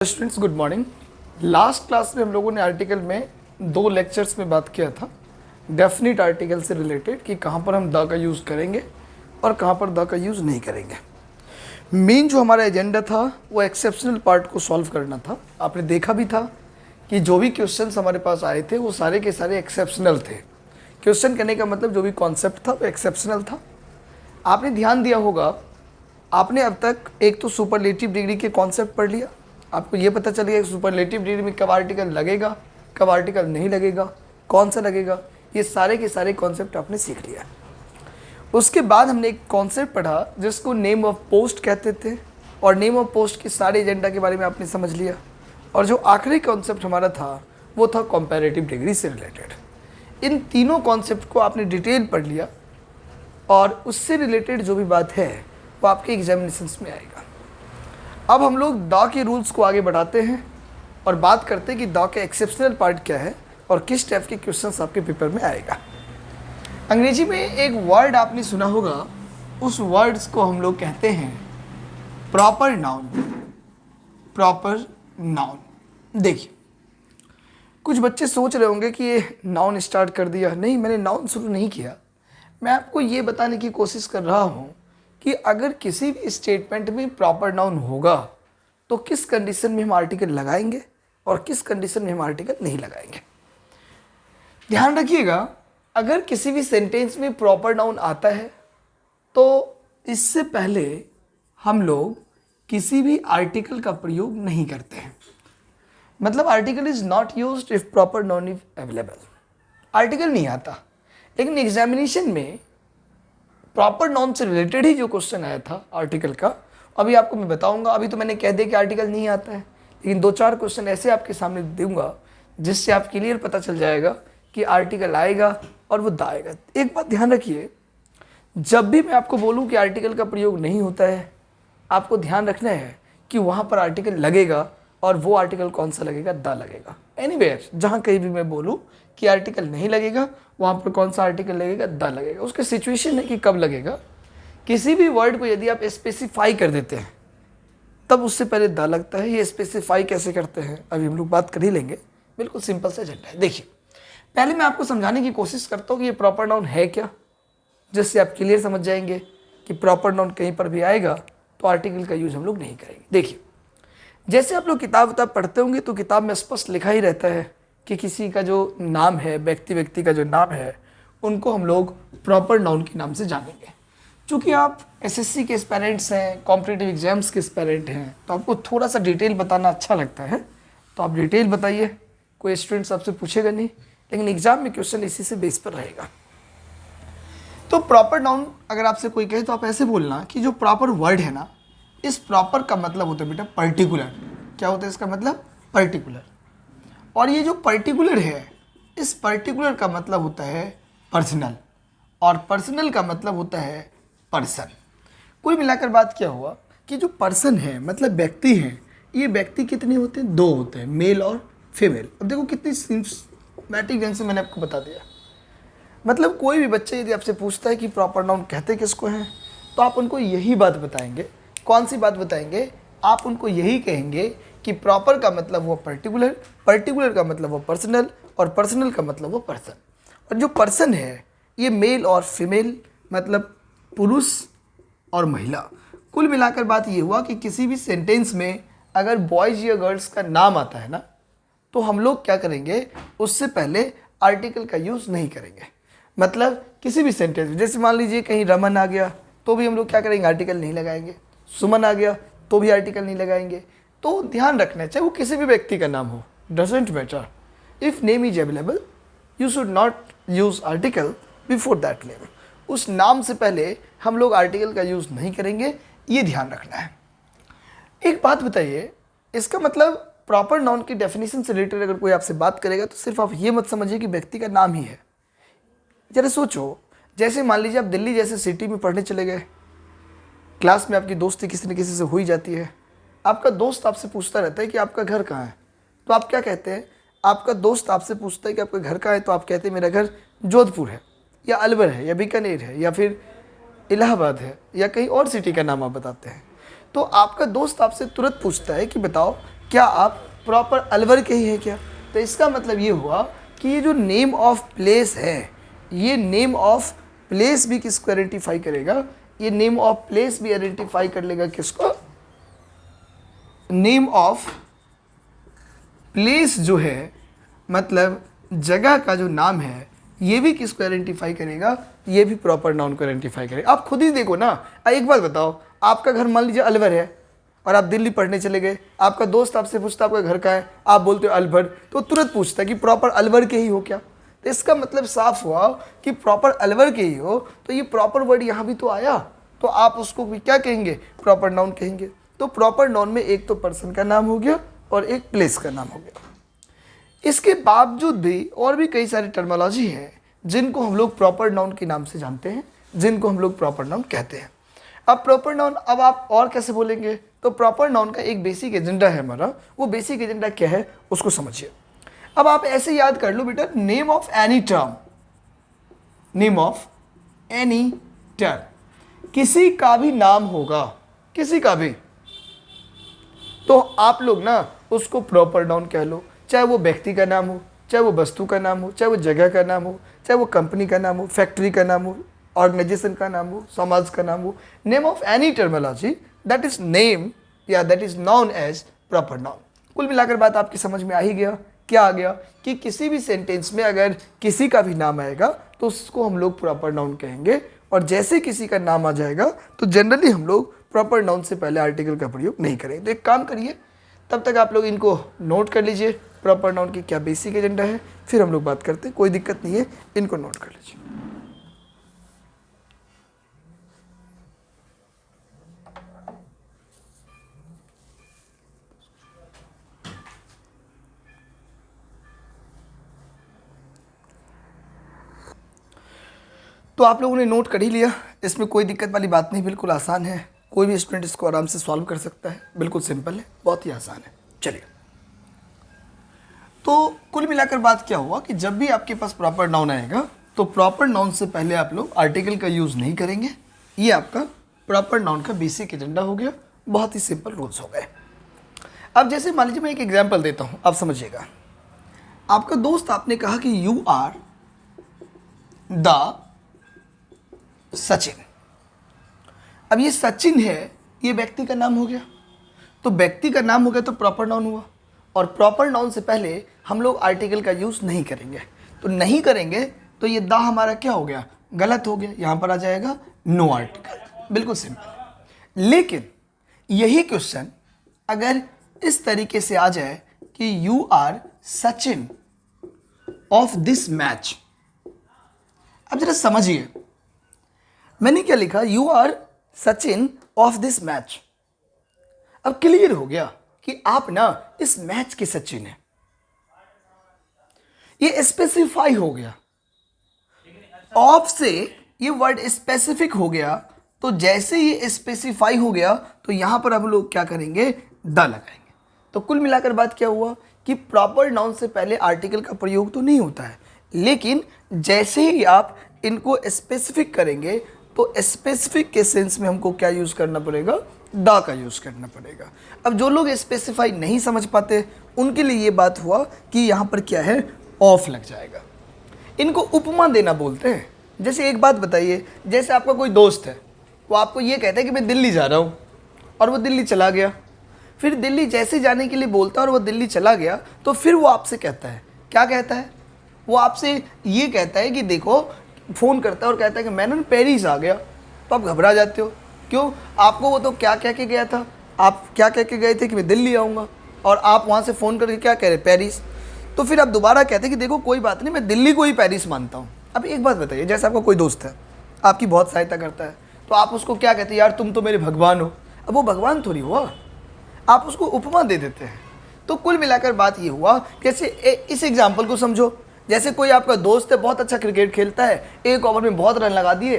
Students good morning. Last class में हम लोगों ने आर्टिकल में दो लेक्चर्स में बात किया था डेफिनिट आर्टिकल से रिलेटेड कि कहाँ पर हम द का यूज़ करेंगे और कहाँ पर द का यूज़ नहीं करेंगे। मेन जो हमारा एजेंडा था वो एक्सेप्शनल पार्ट को सॉल्व करना था। आपने देखा भी था कि जो भी क्वेश्चंस हमारे पास आए थे वो सारे के सारे एक्सेप्शनल थे। क्वेश्चन करने का मतलब जो भी कॉन्सेप्ट था वो एक्सेप्शनल था। आपने ध्यान दिया होगा, आपने अब तक एक तो सुपरलेटिव डिग्री के कॉन्सेप्ट पढ़ लिया। आपको ये पता चल गया कि सुपरलेटिव डिग्री में कब आर्टिकल लगेगा, कब आर्टिकल नहीं लगेगा, कौन सा लगेगा, ये सारे के सारे कॉन्सेप्ट आपने सीख लिया। उसके बाद हमने एक कॉन्सेप्ट पढ़ा जिसको नेम ऑफ पोस्ट कहते थे और नेम ऑफ पोस्ट के सारे एजेंडा के बारे में आपने समझ लिया। और जो आखिरी कॉन्सेप्ट हमारा था वो था कंपैरेटिव डिग्री से रिलेटेड। इन तीनों कॉन्सेप्ट को आपने डिटेल पढ़ लिया और उससे रिलेटेड जो भी बात है वो आपके एग्जामिनेशंस में आएगा। अब हम लोग द के रूल्स को आगे बढ़ाते हैं और बात करते हैं कि द के एक्सेप्शनल पार्ट क्या है और किस टाइप के क्वेश्चंस आपके पेपर में आएगा। अंग्रेजी में एक वर्ड आपने सुना होगा, उस वर्ड्स को हम लोग कहते हैं प्रॉपर नाउन। Proper noun. देखिए, कुछ बच्चे सोच रहे होंगे कि ये नाउन स्टार्ट कर दिया। नहीं, मैंने नाउन शुरू नहीं किया। मैं आपको ये बताने की कोशिश कर रहा हूँ कि अगर किसी भी स्टेटमेंट में प्रॉपर नाउन होगा तो किस कंडीशन में हम आर्टिकल लगाएंगे और किस कंडीशन में हम आर्टिकल नहीं लगाएंगे। ध्यान रखिएगा, अगर किसी भी सेंटेंस में प्रॉपर नाउन आता है तो इससे पहले हम लोग किसी भी आर्टिकल का प्रयोग नहीं करते हैं। मतलब article is not used if proper noun is available. Article नहीं आता, लेकिन एग्जामिनेशन में प्रॉपर नाउन से रिलेटेड ही जो क्वेश्चन आया था आर्टिकल का, अभी आपको मैं बताऊंगा। अभी तो मैंने कह दिया कि आर्टिकल नहीं आता है, लेकिन दो चार क्वेश्चन ऐसे आपके सामने दूंगा जिससे आप क्लियर पता चल जाएगा कि आर्टिकल आएगा और वो द आएगा। एक बात ध्यान रखिए, जब भी मैं आपको बोलूं कि आर्टिकल का प्रयोग नहीं होता है, आपको ध्यान रखना है कि वहाँ पर आर्टिकल लगेगा और वो आर्टिकल कौन सा लगेगा, द लगेगा। एनीवेयर जहाँ कहीं भी मैं बोलूँ कि आर्टिकल नहीं लगेगा, वहाँ पर कौन सा आर्टिकल लगेगा, द लगेगा। उसका सिचुएशन है कि कब लगेगा। किसी भी वर्ड को यदि आप स्पेसिफाई कर देते हैं तब उससे पहले द लगता है। ये स्पेसिफाई कैसे करते हैं अभी हम लोग बात कर ही लेंगे। बिल्कुल सिंपल सा एजेंडा है। देखिए, पहले मैं आपको समझाने की कोशिश करता हूँ कि ये प्रॉपर नाउन है क्या, जिससे आप क्लियर समझ जाएंगे कि प्रॉपर नाउन कहीं पर भी आएगा तो आर्टिकल का यूज हम लोग नहीं करेंगे। देखिए, जैसे आप लोग किताब पढ़ते होंगे तो किताब में स्पष्ट लिखा ही रहता है कि किसी का जो नाम है, व्यक्ति का जो नाम है, उनको हम लोग प्रॉपर नाउन के नाम से जानेंगे। चूँकि आप एसएससी के एस्पायरेंट्स हैं, कॉम्पिटिटिव एग्जाम्स के एस्पायरेंट हैं, तो आपको थोड़ा सा डिटेल बताना अच्छा लगता है, तो आप डिटेल बताइए। कोई स्टूडेंट्स आपसे पूछेगा नहीं, लेकिन एग्जाम में क्वेश्चन इसी से बेस पर रहेगा। तो प्रॉपर नाउन अगर आपसे कोई कहे तो आप ऐसे बोलना कि जो प्रॉपर वर्ड है ना, इस प्रॉपर का मतलब होता है बेटा पर्टिकुलर। क्या होता है इसका मतलब? पर्टिकुलर। और ये जो पर्टिकुलर है, इस पर्टिकुलर का मतलब होता है पर्सनल, और पर्सनल का मतलब होता है पर्सन। कुल मिलाकर बात क्या हुआ कि जो पर्सन है मतलब व्यक्ति है, ये व्यक्ति कितने होते हैं? दो होते हैं, मेल और फीमेल। अब देखो कितनी सिस्टमैटिक ढंग से मैंने आपको बता दिया। मतलब कोई भी बच्चा यदि आपसे पूछता है कि प्रॉपर नाउन कहते किसको हैं, तो आप उनको यही बात बताएंगे। कौन सी बात बताएंगे? आप उनको यही कहेंगे कि प्रॉपर का मतलब वो पर्टिकुलर, पर्टिकुलर का मतलब वो पर्सनल, और पर्सनल का मतलब वो पर्सन। और जो पर्सन है ये मेल और फीमेल, मतलब पुरुष और महिला। कुल मिलाकर बात ये हुआ कि किसी भी सेंटेंस में अगर बॉयज़ या गर्ल्स का नाम आता है ना, तो हम लोग क्या करेंगे, उससे पहले आर्टिकल का यूज़ नहीं करेंगे। मतलब किसी भी सेंटेंस में, जैसे मान लीजिए कहीं रमन आ गया तो भी हम लोग क्या करेंगे, आर्टिकल नहीं लगाएंगे। सुमन आ गया तो भी आर्टिकल नहीं लगाएंगे। तो ध्यान रखना है, चाहे वो किसी भी व्यक्ति का नाम हो, doesn't matter. If name is available you should not use article before that name. उस नाम से पहले हम लोग आर्टिकल का यूज़ नहीं करेंगे, ये ध्यान रखना है। एक बात बताइए, इसका मतलब प्रॉपर नाउन की डेफिनेशन से रिलेटेड अगर कोई आपसे बात करेगा तो सिर्फ आप ये मत समझिए कि व्यक्ति का नाम ही है। जरा सोचो, जैसे मान लीजिए आप दिल्ली जैसे सिटी में पढ़ने चले गए, क्लास में आपकी दोस्ती किसी न किसी से हो ही जाती है। आपका दोस्त आपसे पूछता रहता है कि आपका घर कहाँ है, तो आप क्या कहते हैं? आपका दोस्त आपसे पूछता है कि आपका घर कहाँ है, तो आप कहते हैं मेरा घर जोधपुर है, या अलवर है, या बीकानेर है, या फिर इलाहाबाद है, या कहीं और सिटी का नाम आप बताते हैं। तो आपका दोस्त आपसे तुरंत पूछता है कि बताओ क्या आप प्रॉपर अलवर के ही हैं क्या? तो इसका मतलब ये हुआ कि ये जो नेम ऑफ प्लेस है, ये नेम ऑफ प्लेस भी किसको आइडेंटिफाई करेगा? ये नेम ऑफ प्लेस भी आइडेंटिफाई कर लेगा किसको? नेम ऑफ प्लेस जो है, मतलब जगह का जो नाम है, ये भी किसको आइडेंटिफाई करेगा? ये भी प्रॉपर नाउन को आइडेंटिफाई करेगा। आप खुद ही देखो ना। एक बात बताओ, आपका घर मान लीजिए अलवर है और आप दिल्ली पढ़ने चले गए, आपका दोस्त आपसे पूछता आपका घर कहाँ है, आप बोलते हो अलवर, तो तुरंत पूछता है कि प्रॉपर अलवर के ही हो क्या? तो इसका मतलब साफ हुआ कि प्रॉपर अलवर के ही हो, तो ये प्रॉपर वर्ड यहाँ भी तो आया, तो आप उसको भी क्या कहेंगे? प्रॉपर नाउन कहेंगे। तो प्रॉपर नाउन में एक तो पर्सन का नाम हो गया और एक प्लेस का नाम हो गया। इसके बावजूद भी और भी कई सारी टर्मोलॉजी है जिनको हम लोग प्रॉपर नाउन के नाम से जानते हैं, जिनको हम लोग प्रॉपर नाउन कहते हैं। अब प्रॉपर नाउन अब आप और कैसे बोलेंगे? तो प्रॉपर नाउन का एक बेसिक एजेंडा है हमारा, वो बेसिक एजेंडा क्या है उसको समझिए। अब आप ऐसे याद कर लो बेटा, name of any term, name of any term, किसी का भी नाम होगा, किसी का भी, तो आप लोग ना उसको प्रॉपर नाउन कह लो। चाहे वो व्यक्ति का नाम हो, चाहे वो वस्तु का नाम हो, चाहे वो जगह का नाम हो, चाहे वो कंपनी का नाम हो, फैक्ट्री का नाम हो, ऑर्गेनाइजेशन का नाम हो, समाज का नाम हो। Name of any terminology that is name या that is known as proper noun. कुल मिलाकर बात आपकी समझ में आ ही गया। क्या आ गया कि किसी भी सेंटेंस में अगर किसी का भी नाम आएगा तो उसको हम लोग प्रॉपर नाउन कहेंगे, और जैसे किसी का नाम आ जाएगा तो जनरली हम लोग प्रॉपर नाउन से पहले आर्टिकल का प्रयोग नहीं करेंगे। तो एक काम करिए, तब तक आप लोग इनको नोट कर लीजिए, प्रॉपर नाउन की क्या बेसिक एजेंडा है, फिर हम लोग बात करते हैं। कोई दिक्कत नहीं है, इनको नोट कर लीजिए। तो आप लोगों ने नोट कर ही लिया, इसमें कोई दिक्कत वाली बात नहीं, बिल्कुल आसान है, कोई भी स्टूडेंट इसको आराम से सॉल्व कर सकता है, बिल्कुल सिंपल है, बहुत ही आसान है। चलिए, तो कुल मिलाकर बात क्या हुआ कि जब भी आपके पास प्रॉपर नाउन आएगा तो प्रॉपर नाउन से पहले आप लोग आर्टिकल का यूज़ नहीं करेंगे। ये आपका प्रॉपर नाउन का बेसिक एजेंडा हो गया, बहुत ही सिंपल रूल्स हो गए। अब जैसे मान लीजिए मैं एक एग्जाम्पल देता हूँ, आप समझिएगा। आपका दोस्त आपने कहा कि यू आर द सचिन। अब ये सचिन है, ये व्यक्ति का नाम हो गया, तो व्यक्ति का नाम हो गया तो प्रॉपर नाउन हुआ, और प्रॉपर नाउन से पहले हम लोग आर्टिकल का यूज़ नहीं करेंगे। तो नहीं करेंगे तो ये द हमारा क्या हो गया? गलत हो गया, यहाँ पर आ जाएगा नो आर्टिकल, बिल्कुल सिंपल। लेकिन यही क्वेश्चन अगर इस तरीके से आ जाए कि you are Sachin of this match, अब जरा समझिए मैंने क्या लिखा, you are Sachin of this match. अब क्लियर हो गया कि आप ना इस मैच के सचिन हैं, ये स्पेसिफाई हो गया। ऑफ से ये वर्ड स्पेसिफिक हो गया, तो जैसे ये स्पेसिफाई हो गया तो यहां पर हम लोग क्या करेंगे? द लगाएंगे। तो कुल मिलाकर बात क्या हुआ कि प्रॉपर नाउन से पहले आर्टिकल का प्रयोग तो नहीं होता है, लेकिन जैसे ही आप इनको स्पेसिफिक करेंगे तो स्पेसिफिक के सेंस में हमको क्या यूज करना पड़ेगा? द का यूज करना पड़ेगा। अब जो लोग स्पेसिफाई नहीं समझ पाते उनके लिए ये बात हुआ कि यहाँ पर क्या है? ऑफ लग जाएगा। इनको उपमा देना बोलते हैं। जैसे एक बात बताइए, जैसे आपका कोई दोस्त है, वो आपको ये कहता है कि मैं दिल्ली जा रहा हूँ, और वो दिल्ली चला गया। फिर दिल्ली जैसे जाने के लिए बोलता है और वो दिल्ली चला गया, तो फिर वो आपसे कहता है, क्या कहता है? वो आपसे ये कहता है कि देखो, फ़ोन करता है और कहता है कि मैं ना पेरिस आ गया। तो आप घबरा जाते हो, क्यों? आपको वो तो क्या कह के गया था? आप क्या कह के गए थे कि मैं दिल्ली आऊँगा, और आप वहाँ से फ़ोन करके क्या कह रहे? पेरिस। तो फिर आप दोबारा कहते हैं कि देखो कोई बात नहीं, मैं दिल्ली को ही पेरिस मानता हूँ। अब एक बात बताइए, जैसे आपका कोई दोस्त है, आपकी बहुत सहायता करता है, तो आप उसको क्या कहते हैं? यार तुम तो मेरे भगवान हो। अब वो भगवान थोड़ी हुआ, आप उसको उपमा दे देते हैं। तो कुल मिलाकर बात ये हुआ, जैसे इस एग्जाम्पल को समझो। जैसे कोई आपका दोस्त है, बहुत अच्छा क्रिकेट खेलता है, एक ओवर में बहुत रन लगा दिए,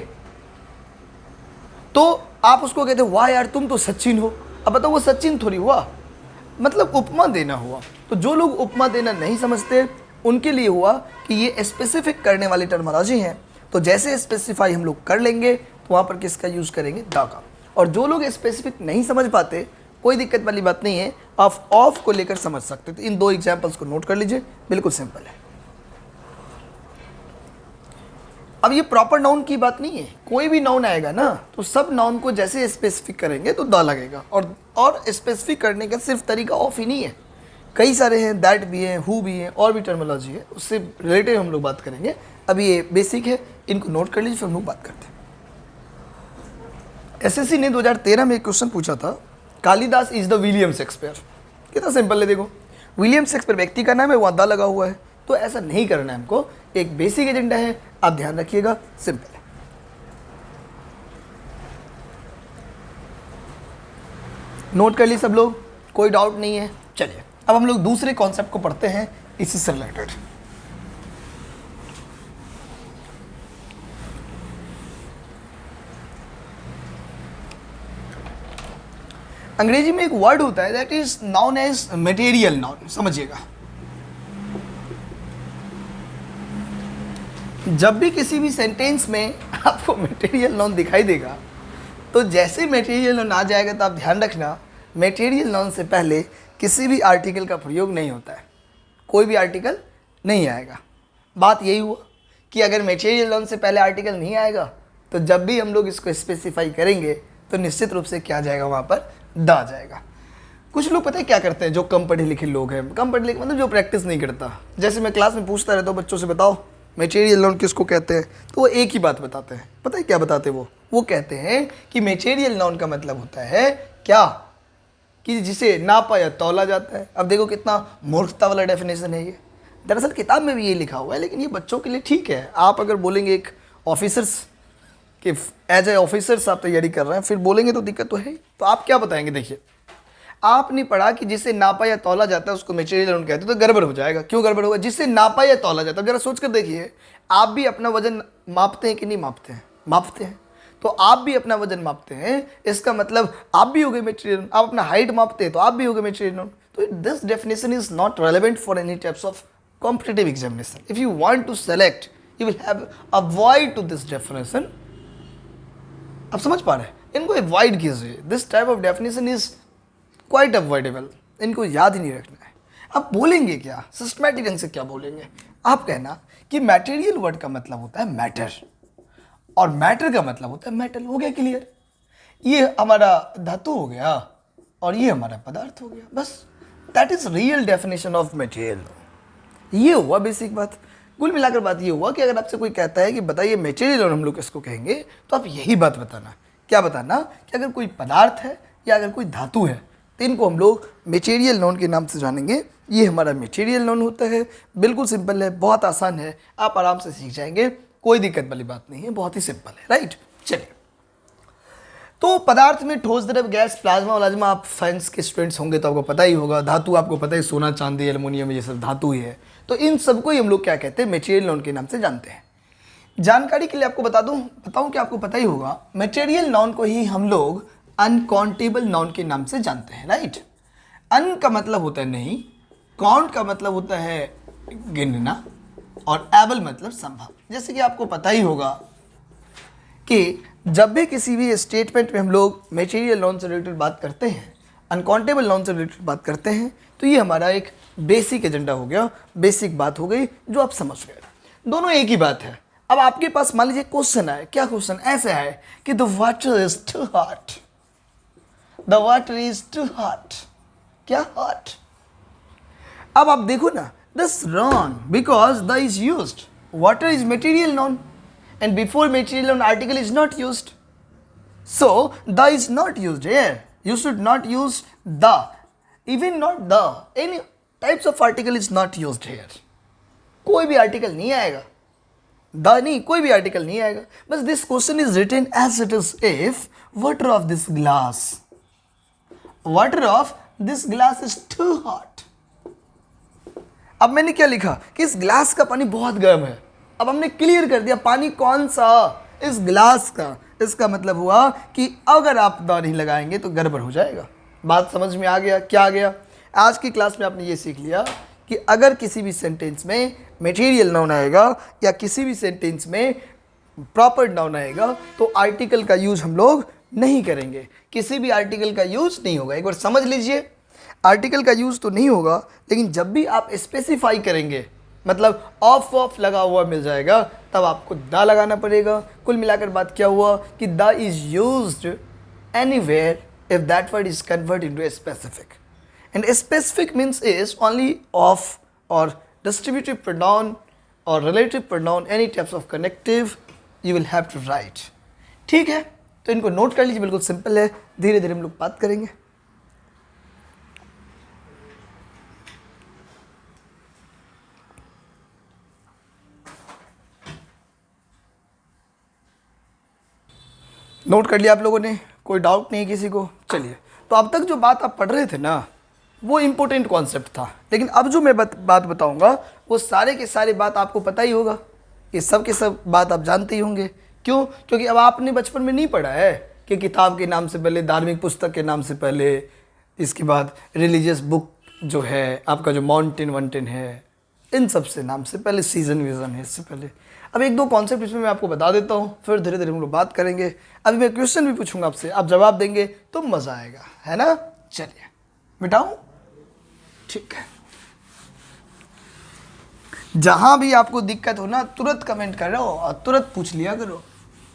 तो आप उसको कहते हो वाह यार तुम तो सचिन हो। अब बताओ वो सचिन थोड़ी हुआ, मतलब उपमा देना हुआ। तो जो लोग उपमा देना नहीं समझते उनके लिए हुआ कि ये स्पेसिफिक करने वाली टर्मिनोलॉजी है, तो जैसे स्पेसिफाई हम लोग कर लेंगे तो वहाँ पर किसका यूज़ करेंगे? द का। और जो लोग स्पेसिफिक नहीं समझ पाते कोई दिक्कत वाली बात नहीं है, आप ऑफ को लेकर समझ सकते हो। तो इन दो एग्जाम्पल्स को नोट कर लीजिए, बिल्कुल सिंपल है। अब ये प्रॉपर नाउन की बात नहीं है, कोई भी नाउन आएगा ना तो सब नाउन को जैसे स्पेसिफिक करेंगे तो द लगेगा, और स्पेसिफिक करने का सिर्फ तरीका ऑफ ही नहीं है, कई सारे हैं, दैट भी है, हु भी है, और भी टर्मिनोलॉजी है, उससे रिलेटेड हम लोग बात करेंगे। अभी ये बेसिक है, इनको नोट कर लीजिए, फिर हम लोग बात करते हैं। एसएससी ने 2013 में एक क्वेश्चन पूछा था, Kalidas is the William Shakespeare. कितना सिंपल है, देखो विलियम शेक्सपियर व्यक्ति का नाम है, वहाँ द लगा हुआ है, तो ऐसा नहीं करना है हमको, एक बेसिक एजेंडा है, आप ध्यान रखिएगा, सिंपल है। नोट कर ली सब लोग, कोई डाउट नहीं है। चलिए अब हम लोग दूसरे कॉन्सेप्ट को पढ़ते हैं इसी से रिलेटेड। अंग्रेजी में एक वर्ड होता है that is noun as material noun, समझिएगा। जब भी किसी भी सेंटेंस में आपको मटेरियल नाउन दिखाई देगा तो जैसे मटेरियल नाउन आ जाएगा तो आप ध्यान रखना, मटेरियल नाउन से पहले किसी भी आर्टिकल का प्रयोग नहीं होता है, कोई भी आर्टिकल नहीं आएगा। बात यही हुआ कि अगर मटेरियल नाउन से पहले आर्टिकल नहीं आएगा तो जब भी हम लोग इसको स्पेसिफाई करेंगे तो निश्चित रूप से क्या आ जाएगा, वहाँ पर द आ जाएगा। कुछ लोग पता है क्या करते हैं, जो कम पढ़े लिखे लोग हैं, कम पढ़े लिखे मतलब जो प्रैक्टिस नहीं करता, जैसे मैं क्लास में पूछता रहता हूँ बच्चों से, बताओ मटेरियल नाउन किसको कहते हैं, तो वो एक ही बात बताते हैं। पता है क्या बताते हैं वो कहते हैं कि मटेरियल नाउन का मतलब होता है क्या, कि जिसे नापा या तौला जाता है। अब देखो कितना मूर्खता वाला डेफिनेशन है ये, दरअसल किताब में भी ये लिखा हुआ है, लेकिन ये बच्चों के लिए ठीक है। आप अगर बोलेंगे एक ऑफिसर्स कि एज ए ऑफिसर्स आप तैयारी कर रहे हैं, फिर बोलेंगे तो दिक्कत तो है। तो आप क्या बताएंगे, देखिए आपने पढ़ा कि जिसे नापा या तौला जाता है उसको मटेरियल नाउन कहते हैं, तो गड़बड़ हो जाएगा। क्यों गड़बड़ होगा, जिससे नापा या तौला जाता है। जरा सोच कर देखिए, आप भी अपना वजन मापते हैं कि नहीं मापते हैं, मापते हैं, तो आप भी अपना वजन मापते हैं, इसका मतलब आप भी हो गए मटेरियल। आप अपना हाइट मापते हैं तो आप भी हो गए मटेरियल नाउन। तो this definition is not relevant for any types of competitive examination. If you want to select you will have avoid to this definition. आप समझ पा रहे हैं, इनको अवॉइड कीजिए, this type of definition is quite avoidable, इनको याद ही नहीं रखना है। अब बोलेंगे क्या, सिस्टमैटिक ढंग से क्या बोलेंगे, आप कहना कि मटेरियल वर्ड का मतलब होता है मैटर, और मैटर का मतलब होता है मेटल। हो गया क्लियर, ये हमारा धातु हो गया और ये हमारा पदार्थ हो गया, बस that is real definition of material. ये हुआ बेसिक बात। कुल मिलाकर बात ये हुआ कि अगर आपसे कोई कहता है कि बताइए मटेरियल और हम लोग इसको कहेंगे, तो आप यही बात बताना। क्या बताना, कि अगर कोई पदार्थ है या अगर कोई धातु है तो इनको हम लोग मटेरियल नाउन के नाम से जानेंगे। ये हमारा मटेरियल नाउन होता है। बिल्कुल सिंपल है, बहुत आसान है, आप आराम से सीख जाएंगे, कोई दिक्कत वाली बात नहीं है, बहुत ही सिंपल है, राइट। चलिए, तो पदार्थ में ठोस, द्रव, गैस, प्लाज्मा, व्लाज्मा, आप साइंस के स्टूडेंट्स होंगे तो आपको पता ही होगा। धातु आपको पता है, सोना, चांदी, एल्युमिनियम, ये सब धातु ही है। तो इन सबको ही हम लोग क्या कहते हैं, मटेरियल नाउन के नाम से जानते हैं। जानकारी के लिए आपको बताऊं कि आपको पता ही होगा, मटेरियल नाउन को ही हम लोग अनकाउंटेबल नाउन के नाम से जानते हैं, राइट। अन का मतलब होता है नहीं, काउंट का मतलब होता है गिनना, और एबल मतलब संभव। जैसे कि आपको पता ही होगा कि जब भी किसी भी स्टेटमेंट में हम लोग मटेरियल नाउन से रिलेटेड बात करते हैं, अनकाउंटेबल नाउन से रिलेटेड बात करते हैं, तो ये हमारा एक बेसिक एजेंडा हो गया, बेसिक बात हो गई जो आप समझ गए। दोनों एक ही बात है। अब आपके पास मान लीजिए क्वेश्चन है, क्या क्वेश्चन ऐसे है कि the water is too hot, the water is too hot, क्या हॉट। अब आप देखो ना, this wrong because the is used, water is material noun and before material noun article is not used, so the is not used here. You should not use the, even not the, any types of article is not used here. कोई भी article नहीं आएगा, the नहीं, कोई भी article नहीं आएगा। बस this question is written as it is if water of this glass, water of this glass is too hot. अब मैंने क्या लिखा कि इस ग्लास का पानी बहुत गर्म है। अब हमने क्लियर कर दिया पानी कौन सा, इस ग्लास का। इसका मतलब हुआ कि अगर आप द नहीं लगाएंगे तो गड़बड़ हो जाएगा। बात समझ में आ गया, क्या आ गया। आज की क्लास में आपने ये सीख लिया कि अगर किसी भी सेंटेंस में मटेरियल नाउन आएगा या किसी भी सेंटेंस में प्रॉपर नाउन आएगा तो आर्टिकल का यूज हम लोग नहीं करेंगे, किसी भी आर्टिकल का यूज़ नहीं होगा। एक बार समझ लीजिए, आर्टिकल का यूज़ तो नहीं होगा, लेकिन जब भी आप स्पेसिफाई करेंगे, मतलब ऑफ लगा हुआ मिल जाएगा, तब आपको द लगाना पड़ेगा। कुल मिलाकर बात क्या हुआ कि the is used anywhere if that word is convert into a specific, and specific means is only of और डिस्ट्रीब्यूटिव प्रोनाउन और relative pronoun, any types of connective you will have to write. ठीक है, तो इनको note कर लीजिए, बिल्कुल simple है, धीरे धीरे हम लोग बात करेंगे। नोट कर लिया आप लोगों ने, कोई डाउट नहीं किसी को? चलिए, तो अब तक जो बात आप पढ़ रहे थे ना, वो इम्पोर्टेंट कॉन्सेप्ट था, लेकिन अब जो मैं बात बताऊंगा वो सारे के सारे बात आपको पता ही होगा, ये सब के सब बात आप जानते ही होंगे। क्यों? क्योंकि अब आपने बचपन में नहीं पढ़ा है कि किताब के नाम से पहले, धार्मिक पुस्तक के नाम से पहले, इसके बाद रिलीजियस बुक जो है आपका, जो माउंटेन वंटेन है, इन सब से नाम से पहले, सीजन विजन है इससे पहले। अब एक दो कॉन्सेप्ट इसमें मैं आपको बता देता हूँ, फिर धीरे धीरे हम लोग बात करेंगे। अभी मैं क्वेश्चन भी पूछूंगा आपसे, आप जवाब देंगे तो मज़ा आएगा, है ना? चलिए मिटाऊँ, ठीक है। जहां भी आपको दिक्कत हो ना, तुरंत कमेंट कर रहे हो और तुरंत पूछ लिया करो,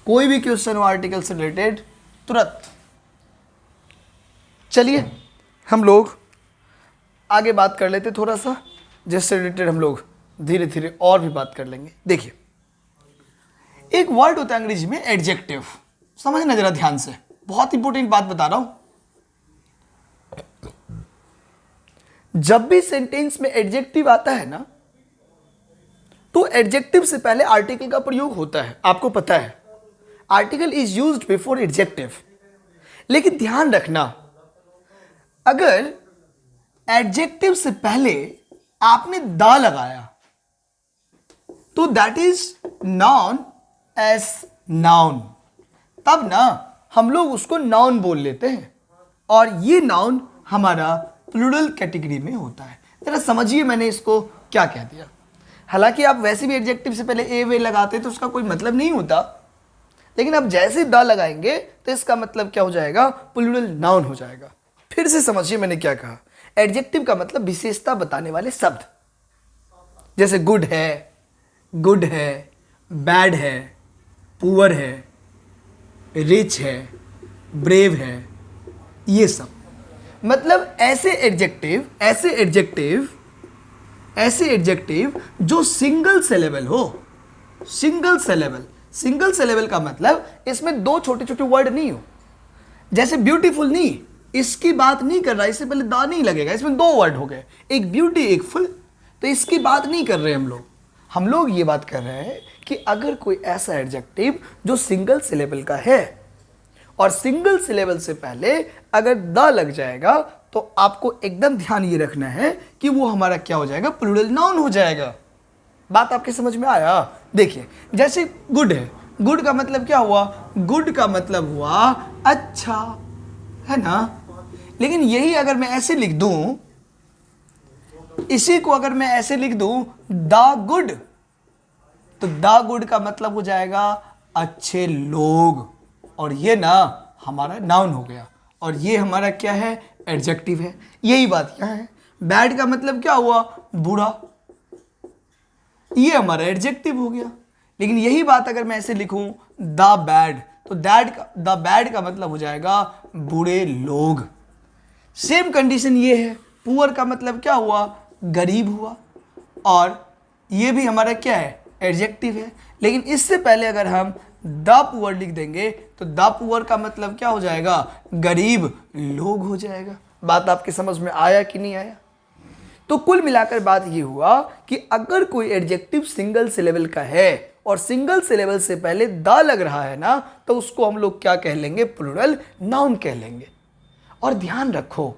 कोई भी क्वेश्चन हो आर्टिकल से रिलेटेड, तुरंत। चलिए हम लोग आगे बात कर लेते थोड़ा सा, जिससे रिलेटेड हम लोग धीरे धीरे और भी बात कर लेंगे। देखिए, एक वर्ड होता है अंग्रेजी में एडजेक्टिव, समझना जरा ध्यान से, बहुत इंपॉर्टेंट बात बता रहा हूं। जब भी सेंटेंस में एडजेक्टिव आता है ना, तो एडजेक्टिव से पहले आर्टिकल का प्रयोग होता है, आपको पता है। Article is used before adjective. लेकिन ध्यान रखना, अगर एडजेक्टिव से पहले आपने द लगाया तो that is noun as noun, तब ना हम लोग उसको नाउन बोल लेते हैं, और ये नाउन हमारा प्लूरल कैटेगरी में होता है। जरा समझिए मैंने इसको क्या कह दिया। हालांकि आप वैसे भी एडजेक्टिव से पहले ए वे लगाते तो उसका कोई मतलब नहीं होता, लेकिन अब जैसे द लगाएंगे तो इसका मतलब क्या हो जाएगा? प्लूरल नाउन हो जाएगा। फिर से समझिए मैंने क्या कहा। एडजेक्टिव का मतलब विशेषता बताने वाले शब्द, जैसे गुड है, बैड है, पुअर है, रिच है, ब्रेव है, ये सब मतलब ऐसे एडजेक्टिव जो सिंगल सिलेबल हो। सिंगल सिलेबल का मतलब इसमें दो छोटे छोटे वर्ड नहीं हो। जैसे ब्यूटीफुल नहीं, इसकी बात नहीं कर रहा, इससे पहले दा नहीं लगेगा, इसमें दो वर्ड हो गए, एक ब्यूटी एक फुल, तो इसकी बात नहीं कर रहे हम लोग ये बात कर रहे हैं कि अगर कोई ऐसा एडजेक्टिव जो सिंगल सिलेबल का है और सिंगल सिलेबल से पहले अगर द लग जाएगा, तो आपको एकदम ध्यान ये रखना है कि वो हमारा क्या हो जाएगा? प्लूरल नाउन हो जाएगा। बात आपके समझ में आया? देखिए, जैसे गुड है, गुड का मतलब क्या हुआ? गुड का मतलब हुआ अच्छा, है ना? लेकिन यही अगर मैं ऐसे लिख दूं, इसी को अगर मैं ऐसे लिख दूं द गुड, तो द गुड का मतलब हो जाएगा अच्छे लोग, और ये ना हमारा नाउन हो गया, और ये हमारा क्या है? एडजेक्टिव है। यही बात यहाँ है। बैड का मतलब क्या हुआ? बुरा, ये हमारा एडजेक्टिव हो गया। लेकिन यही बात अगर मैं ऐसे लिखूं द बैड, तो द बैड का मतलब हो जाएगा बुरे लोग। सेम कंडीशन ये है। पुअर का मतलब क्या हुआ? गरीब हुआ, और ये भी हमारा क्या है? एडजेक्टिव है। लेकिन इससे पहले अगर हम द पुअर लिख देंगे तो द पुअर का मतलब क्या हो जाएगा? गरीब लोग हो जाएगा। बात आपके समझ में आया कि नहीं आया? तो कुल मिलाकर बात ये हुआ कि अगर कोई एडजेक्टिव सिंगल सिलेबल का है और सिंगल सिलेबल से पहले द लग रहा है ना, तो उसको हम लोग क्या कह लेंगे? प्लूरल नाउन कह लेंगे। और ध्यान रखो,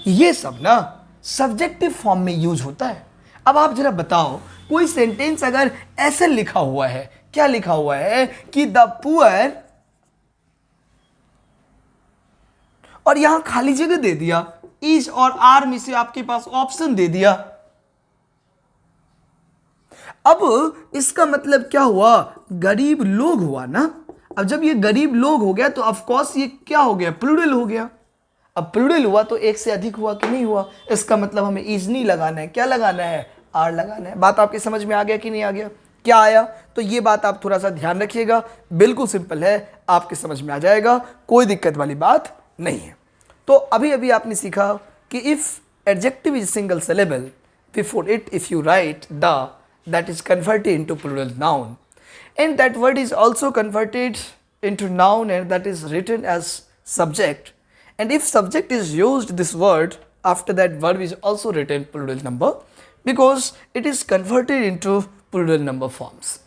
ये सब ना सब्जेक्टिव फॉर्म में यूज होता है। अब आप जरा बताओ, कोई सेंटेंस अगर ऐसे लिखा हुआ है, क्या लिखा हुआ है कि द पुअर, और यहां खाली जगह दे दिया, इज और आर में से आपके पास ऑप्शन दे दिया, अब इसका मतलब क्या हुआ? गरीब लोग हुआ ना। अब जब ये गरीब लोग हो गया तो ऑफकोर्स ये क्या हो गया, प्लूरल हो गया। अब प्लूरल हुआ तो एक से अधिक हुआ कि नहीं हुआ, इसका मतलब हमें इज नहीं लगाना है, क्या लगाना है, आर लगाना है। बात आपके समझ में आ गया कि नहीं आ गया, क्या आया, तो ये बात आप थोड़ा सा ध्यान रखिएगा, बिल्कुल सिंपल है, आपके समझ में आ जाएगा, कोई दिक्कत वाली बात नहीं है। तो अभी अभी आपने सीखा कि if adjective is single syllable before it if you right the, that is converted into plural noun, and that word is also converted into noun and that is written as subject, and if subject is used this word after that verb is also written plural number because it is converted into plural number forms।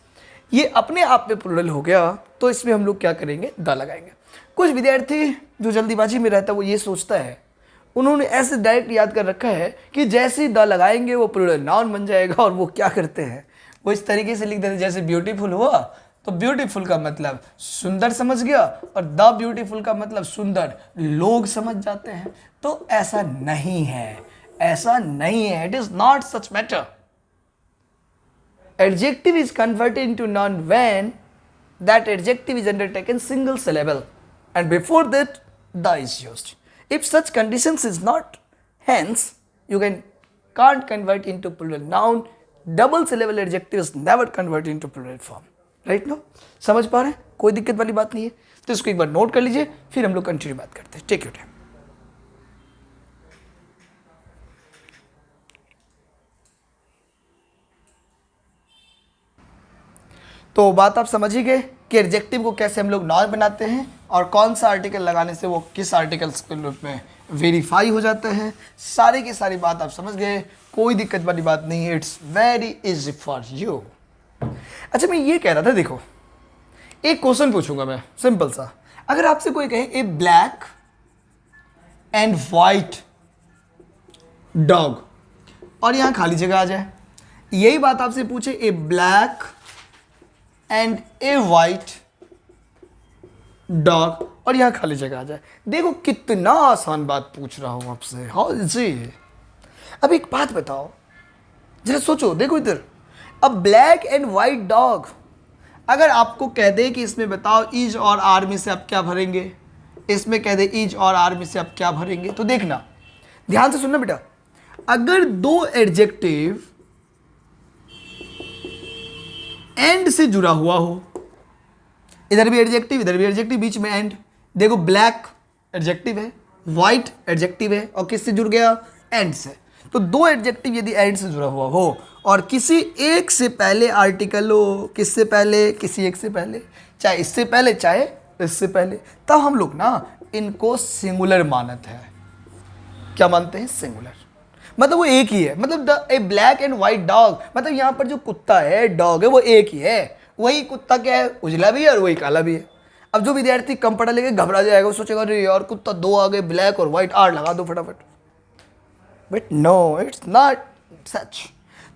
ये अपने आप में plural हो गया तो इसमें हम लोग क्या करेंगे, द लगाएंगे। कुछ विद्यार्थी जो जल्दीबाजी में रहता है वो ये सोचता है, उन्होंने ऐसे डायरेक्ट याद कर रखा है कि जैसे द लगाएंगे वो प्लूरल नाउन बन जाएगा, और वो क्या करते हैं, वो इस तरीके से लिख देते हैं जैसे ब्यूटीफुल हुआ तो ब्यूटीफुल का मतलब सुंदर समझ गया और द ब्यूटीफुल का मतलब सुंदर लोग समझ जाते हैं। तो ऐसा नहीं है, ऐसा नहीं है, it is not such matter. Adjective is converted into noun when that adjective is undertaken single syllable and before that the is used. If such conditions is not, hence you can't convert into plural noun. Double syllable adjectives never convert into plural form. Right now? समझ पा रहे हैं, कोई दिक्कत वाली बात नहीं है। तो इसको एक बार नोट कर लीजिए, फिर हम लोग कंटिन्यू बात करते हैं। Take your time. तो बात आप समझ ही गए कि एडजेक्टिव को कैसे हम लोग नाउन बनाते हैं और कौन सा आर्टिकल लगाने से वो किस आर्टिकल्स के रूप में वेरीफाई हो जाता है। सारी की सारी बात आप समझ गए, कोई दिक्कत वाली बात नहीं है, it's very easy for you. अच्छा, मैं ये कह रहा था, देखो एक क्वेश्चन पूछूंगा मैं सिंपल सा, अगर आपसे कोई कहे ए ब्लैक एंड वाइट डॉग और यहां खाली जगह आ जाए, यही बात आपसे पूछे a black and a white dog और यहां खाली जगह आ जाए, देखो कितना आसान बात पूछ रहा हूं आपसे, हाउ इजी। अब एक बात बताओ, जरा सोचो, देखो इधर, अब ब्लैक एंड वाइट डॉग अगर आपको कह दे कि इसमें बताओ इज और आर में से आप क्या भरेंगे, इसमें कह दे इज और आर में से आप क्या भरेंगे, तो देखना ध्यान से सुनना बेटा, अगर दो एडजेक्टिव एंड से जुड़ा हुआ हो, इधर भी एडजेक्टिव इधर भी एडजेक्टिव, बीच में एंड, देखो ब्लैक एडजेक्टिव है, वाइट एडजेक्टिव है और किससे जुड़ गया, एंड से। तो दो एडजेक्टिव यदि एंड से जुड़ा हुआ हो और किसी एक से पहले आर्टिकल हो, किससे पहले, किसी एक से पहले, चाहे इससे पहले चाहे इससे पहले, तब हम लोग ना इनको सिंगुलर मानते हैं। क्या मानते हैं, सिंगुलर, मतलब वो एक ही है, मतलब ए ब्लैक एंड वाइट डॉग, मतलब यहाँ पर जो कुत्ता है, डॉग है, वो एक ही है। वही कुत्ता क्या है, उजला भी है और वही काला भी है। अब जो विद्यार्थी कम पढ़ा लेके घबरा जाएगा, वो सोचेगा अरे यार कुत्ता दो आ गए, ब्लैक और वाइट, आर लगा दो फटाफट, but no it's not such.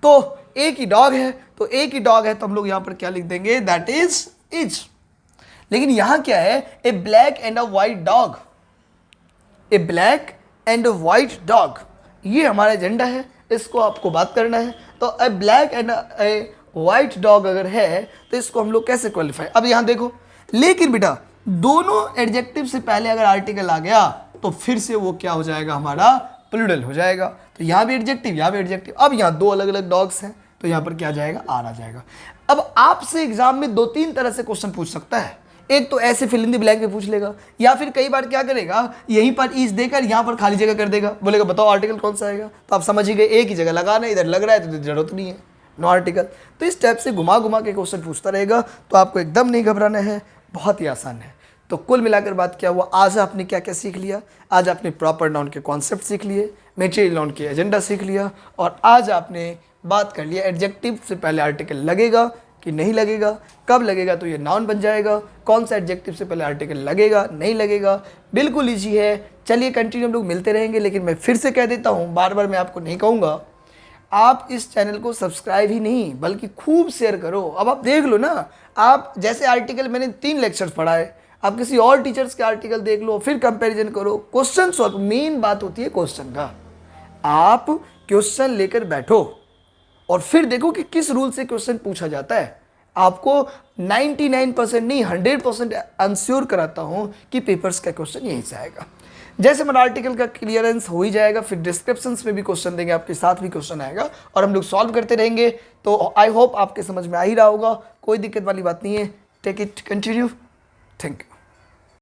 तो एक ही डॉग है, तो एक ही डॉग है तो हम लोग यहाँ पर क्या लिख देंगे, दैट इज इज। लेकिन यहाँ क्या है, a black and a white dog, a black and a white dog, ये हमारा एजेंडा है, इसको आपको बात करना है। तो a black and a white dog अगर है तो इसको हम लोग कैसे क्वालिफाई, अब यहाँ देखो, लेकिन बेटा दोनों एडजेक्टिव से पहले अगर आर्टिकल आ गया तो फिर से वो क्या हो जाएगा, हमारा प्लूरल हो जाएगा। तो यहाँ भी एडजेक्टिव, यहाँ भी एडजेक्टिव, अब यहाँ दो अलग अलग डॉग्स हैं तो यहाँ पर क्या आ जाएगा, आर आ जाएगा। अब आपसे एग्जाम में दो तीन तरह से क्वेश्चन पूछ सकता है, एक तो ऐसे फिल इन द ब्लैंक में पूछ लेगा, या फिर कई बार क्या करेगा, यहीं पर इज देकर यहाँ पर खाली जगह कर देगा, बोलेगा बताओ आर्टिकल कौन सा आएगा, तो आप समझ ही गए एक ही जगह लगाना है, इधर लग रहा है तो जरूरत नहीं है, नो आर्टिकल। तो इस टाइप से घुमा घुमा के क्वेश्चन पूछता रहेगा, तो आपको एकदम नहीं घबराना है, बहुत ही आसान है। तो कुल मिलाकर बात क्या हुआ, आज आपने क्या क्या सीख लिया, आज आपने प्रॉपर नाउन के कॉन्सेप्ट सीख लिए, मटेरियल नाउन के एजेंडा सीख लिया, और आज आपने बात कर लिया एडजेक्टिव से पहले आर्टिकल लगेगा कि नहीं लगेगा, कब लगेगा तो ये नाउन बन जाएगा, कौन सा एडजेक्टिव से पहले आर्टिकल लगेगा नहीं लगेगा, बिल्कुल ईजी है। चलिए कंटिन्यू हम लोग मिलते रहेंगे, लेकिन मैं फिर से कह देता हूँ, बार बार मैं आपको नहीं कहूँगा, आप इस चैनल को सब्सक्राइब ही नहीं बल्कि खूब शेयर करो। अब आप देख लो ना, आप जैसे आर्टिकल मैंने 3 लेक्चर्स पढ़ाए, आप किसी और टीचर्स के आर्टिकल देख लो, फिर कंपैरिजन करो, क्वेश्चन सॉल्व, मेन बात होती है क्वेश्चन का। आप क्वेश्चन लेकर बैठो और फिर देखो कि किस रूल से क्वेश्चन पूछा जाता है। आपको 99% नहीं 100% अंश्योर कराता हूँ कि पेपर्स का क्वेश्चन यहीं से आएगा। जैसे हमारा आर्टिकल का क्लियरेंस हो ही जाएगा, फिर डिस्क्रिप्शंस में भी क्वेश्चन देंगे, आपके साथ भी क्वेश्चन आएगा और हम लोग सॉल्व करते रहेंगे। तो आई होप आपके समझ में आ ही रहा होगा, कोई दिक्कत वाली बात नहीं है। Take it continue. Thank you.